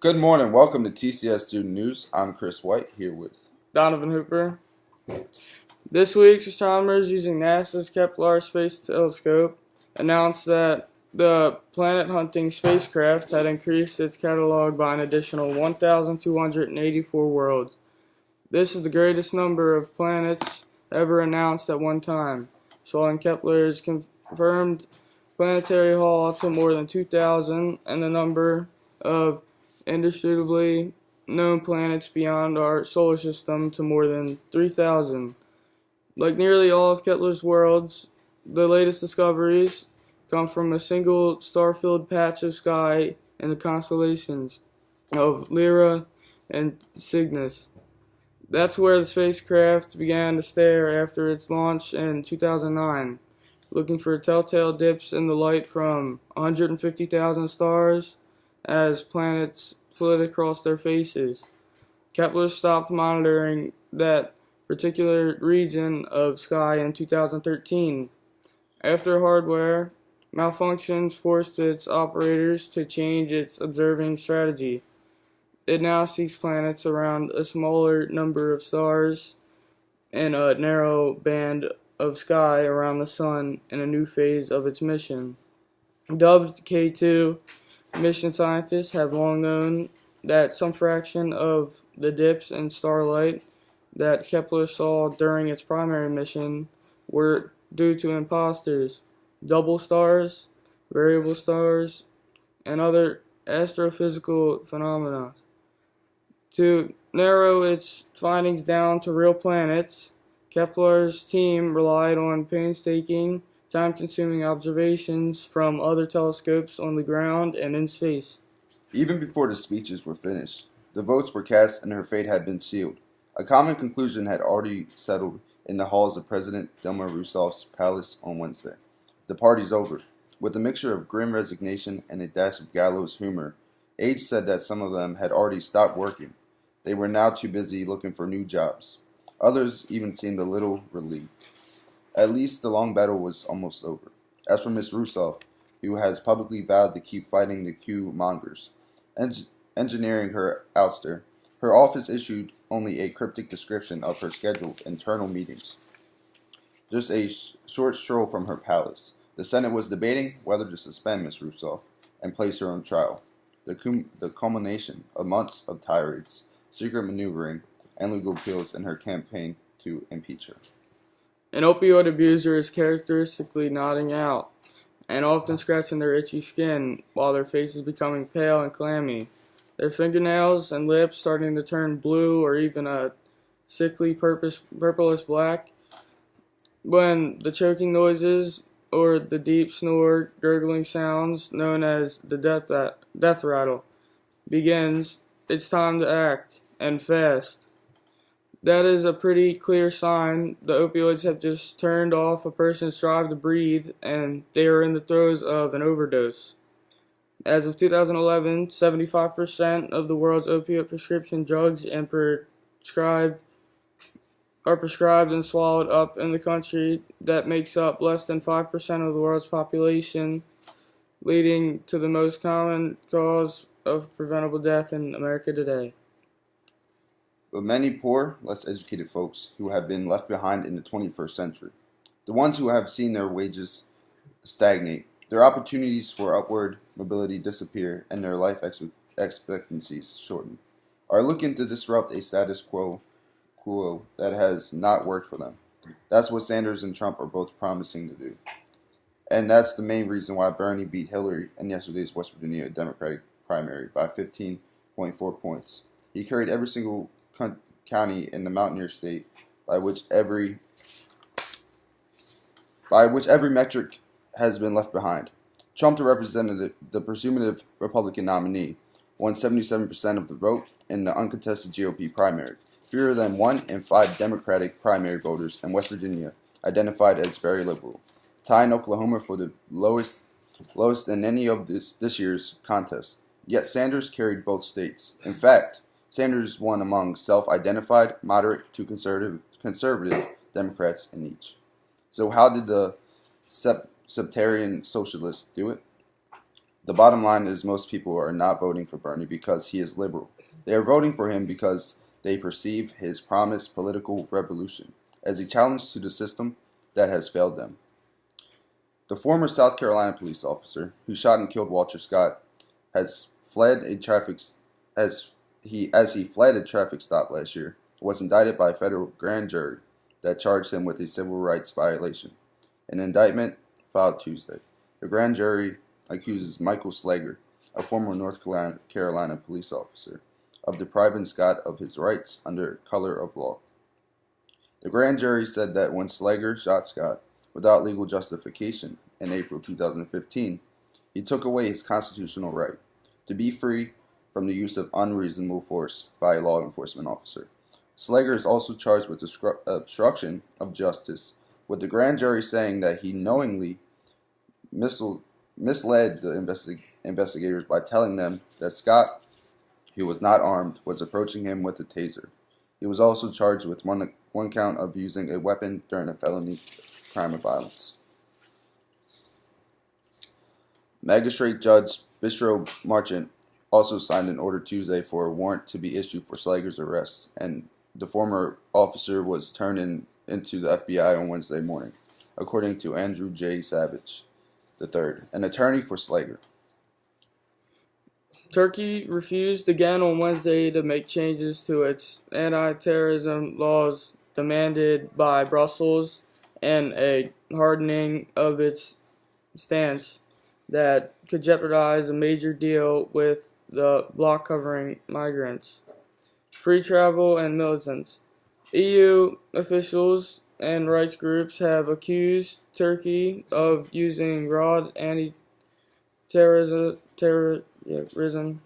Good morning. Welcome to TCS Student News. I'm Chris White here with Donovan Hooper. This week, astronomers using NASA's Kepler Space Telescope announced that the planet-hunting spacecraft had increased its catalog by an additional 1,284 worlds. This is the greatest number of planets ever announced at one time, swelling Kepler's confirmed planetary haul to more than 2,000 and the number of indisputably known planets beyond our solar system to more than 3,000. Like nearly all of Kepler's worlds, the latest discoveries come from a single star-filled patch of sky in the constellations of Lyra and Cygnus. That's where the spacecraft began to stare after its launch in 2009, looking for telltale dips in the light from 150,000 stars as planets slid across their faces. Kepler stopped monitoring that particular region of sky in 2013. After hardware malfunctions forced its operators to change its observing strategy. It now seeks planets around a smaller number of stars in a narrow band of sky around the Sun in a new phase of its mission. Dubbed K2, mission scientists have long known that some fraction of the dips in starlight that Kepler saw during its primary mission were due to imposters, double stars, variable stars, and other astrophysical phenomena. To narrow its findings down to real planets, Kepler's team relied on painstaking, time-consuming observations from other telescopes on the ground and in space. Even before the speeches were finished, the votes were cast and her fate had been sealed. A common conclusion had already settled in the halls of President Dilma Rousseff's palace on Wednesday. The party's over. With a mixture of grim resignation and a dash of gallows humor, aides said that some of them had already stopped working. They were now too busy looking for new jobs. Others even seemed a little relieved. At least the long battle was almost over. As for Miss Rousseff, who has publicly vowed to keep fighting the Q-mongers, engineering her ouster, her office issued only a cryptic description of her scheduled internal meetings. Just a short stroll from her palace, the Senate was debating whether to suspend Miss Rousseff and place her on trial, the culmination of months of tirades, secret maneuvering, and legal appeals in her campaign to impeach her. An opioid abuser is characteristically nodding out and often scratching their itchy skin while their face is becoming pale and clammy, their fingernails and lips starting to turn blue or even a sickly purplish black. When the choking noises or the deep snore, gurgling sounds known as the death rattle begins, it's time to act, and fast. That is a pretty clear sign the opioids have just turned off a person's drive to breathe and they are in the throes of an overdose. As of 2011, 75% of the world's opioid prescription drugs are prescribed and swallowed up in the country that makes up less than 5% of the world's population, leading to the most common cause of preventable death in America today. But many poor, less educated folks who have been left behind in the 21st century, the ones who have seen their wages stagnate, their opportunities for upward mobility disappear, and their life expectancies shorten, are looking to disrupt a status quo that has not worked for them. That's what Sanders and Trump are both promising to do. And that's the main reason why Bernie beat Hillary in yesterday's West Virginia Democratic primary by 15.4 points. He carried every single county in the Mountaineer state by which every metric has been left behind. Trump, the presumptive Republican nominee, won 77% of the vote in the uncontested GOP primary. Fewer than 1 in 5 Democratic primary voters in West Virginia identified as very liberal, tying Oklahoma for the lowest in any of this year's contest. Yet Sanders carried both states. In fact, Sanders won among self-identified, moderate to conservative Democrats in each. So how did the septarian socialists do it? The bottom line is most people are not voting for Bernie because he is liberal. They are voting for him because they perceive his promised political revolution as a challenge to the system that has failed them. The former South Carolina police officer who shot and killed Walter Scott has fled a traffic as he fled a traffic stop last year, was indicted by a federal grand jury that charged him with a civil rights violation. An indictment filed Tuesday. The grand jury accuses Michael Slager, a former North Carolina police officer, of depriving Scott of his rights under color of law. The grand jury said that when Slager shot Scott without legal justification in April 2015, he took away his constitutional right to be free from the use of unreasonable force by a law enforcement officer. Slager is also charged with obstruction of justice, with the grand jury saying that he knowingly misled the investigators by telling them that Scott, who was not armed, was approaching him with a taser. He was also charged with one count of using a weapon during a felony crime of violence. Magistrate Judge Bishop Marchant also signed an order Tuesday for a warrant to be issued for Slager's arrest, and the former officer was turned into the FBI on Wednesday morning, according to Andrew J. Savage III, an attorney for Slager. Turkey refused again on Wednesday to make changes to its anti-terrorism laws demanded by Brussels and a hardening of its stance that could jeopardize a major deal with the bloc covering migrants, free travel, and militants. EU officials and rights groups have accused Turkey of using broad anti-terrorism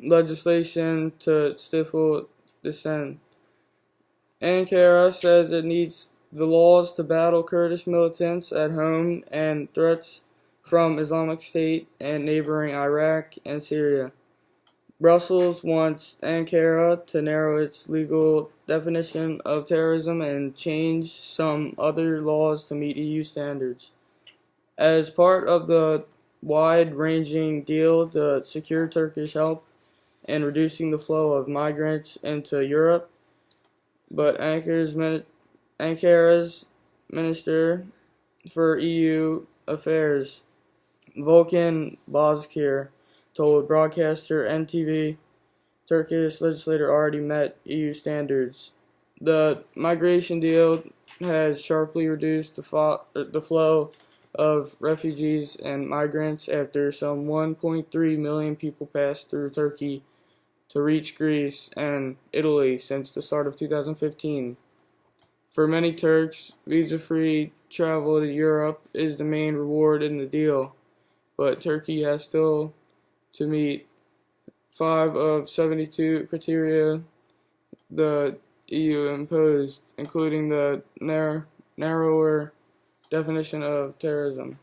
legislation to stifle dissent. Ankara says it needs the laws to battle Kurdish militants at home and threats from Islamic State and neighboring Iraq and Syria. Brussels wants Ankara to narrow its legal definition of terrorism and change some other laws to meet EU standards. As part of the wide-ranging deal to secure Turkish help in reducing the flow of migrants into Europe, but Ankara's Minister for EU Affairs, Volkan Bozkır, told broadcaster NTV Turkish legislator already met EU standards. The migration deal has sharply reduced the flow of refugees and migrants after some 1.3 million people passed through Turkey to reach Greece and Italy since the start of 2015. For many Turks, visa-free travel to Europe is the main reward in the deal, but Turkey has still to meet 5 of 72 criteria the EU imposed, including the narrower definition of terrorism.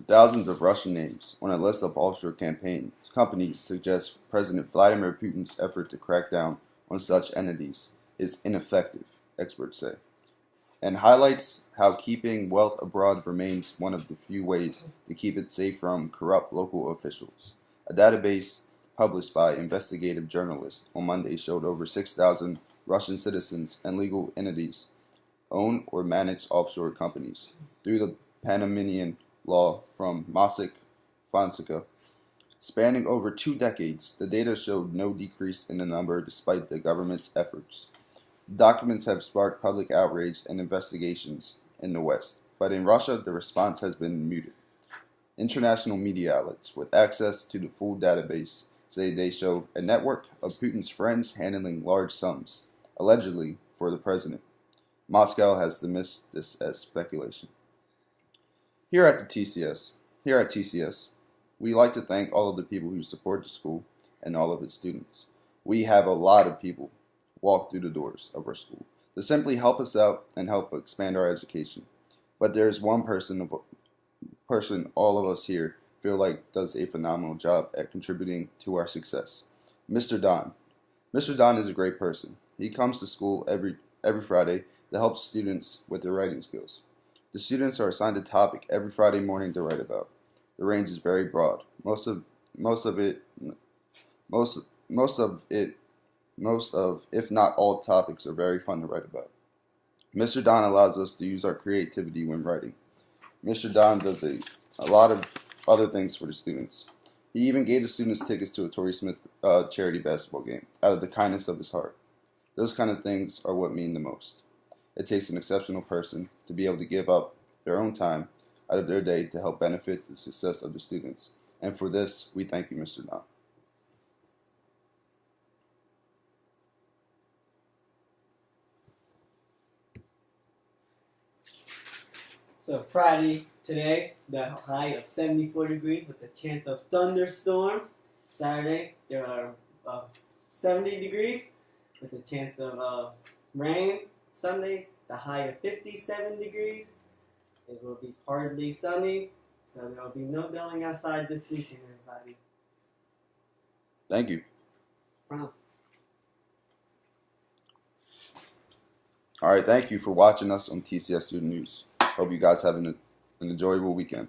Thousands of Russian names on a list of offshore campaign companies suggest President Vladimir Putin's effort to crack down on such entities is ineffective, experts say, and highlights how keeping wealth abroad remains one of the few ways to keep it safe from corrupt local officials. A database published by investigative journalists on Monday showed over 6,000 Russian citizens and legal entities own or manage offshore companies through the Panamanian law from Mossack Fonseca. Spanning over 2 decades, the data showed no decrease in the number despite the government's efforts. Documents have sparked public outrage and investigations in the West, but in Russia the response has been muted. International media outlets with access to the full database say they show a network of Putin's friends handling large sums, allegedly for the president. Moscow has dismissed this as speculation. Here at TCS, we like to thank all of the people who support the school and all of its students. We have a lot of people walk through the doors of our school to simply help us out and help expand our education. But there's one person all of us here feel like does a phenomenal job at contributing to our success. Mr. Don. Mr. Don is a great person. He comes to school every Friday to help students with their writing skills. The students are assigned a topic every Friday morning to write about. The range is very broad. Most of most of it most most of it most of if not all topics are very fun to write about. Mr. Don allows us to use our creativity when writing. Mr. Don does a lot of other things for the students. He even gave the students tickets to a Torrey Smith charity basketball game out of the kindness of his heart. Those kind of things are what mean the most. It takes an exceptional person to be able to give up their own time out of their day to help benefit the success of the students. And for this, we thank you, Mr. Don. So Friday today, the high of 74 degrees with a chance of thunderstorms. Saturday, there are 70 degrees with a chance of rain. Sunday, the high of 57 degrees. It will be partly sunny, so there will be no going outside this weekend, everybody. Thank you. Wow. All right, thank you for watching us on TCS Student News. Hope you guys have an enjoyable weekend.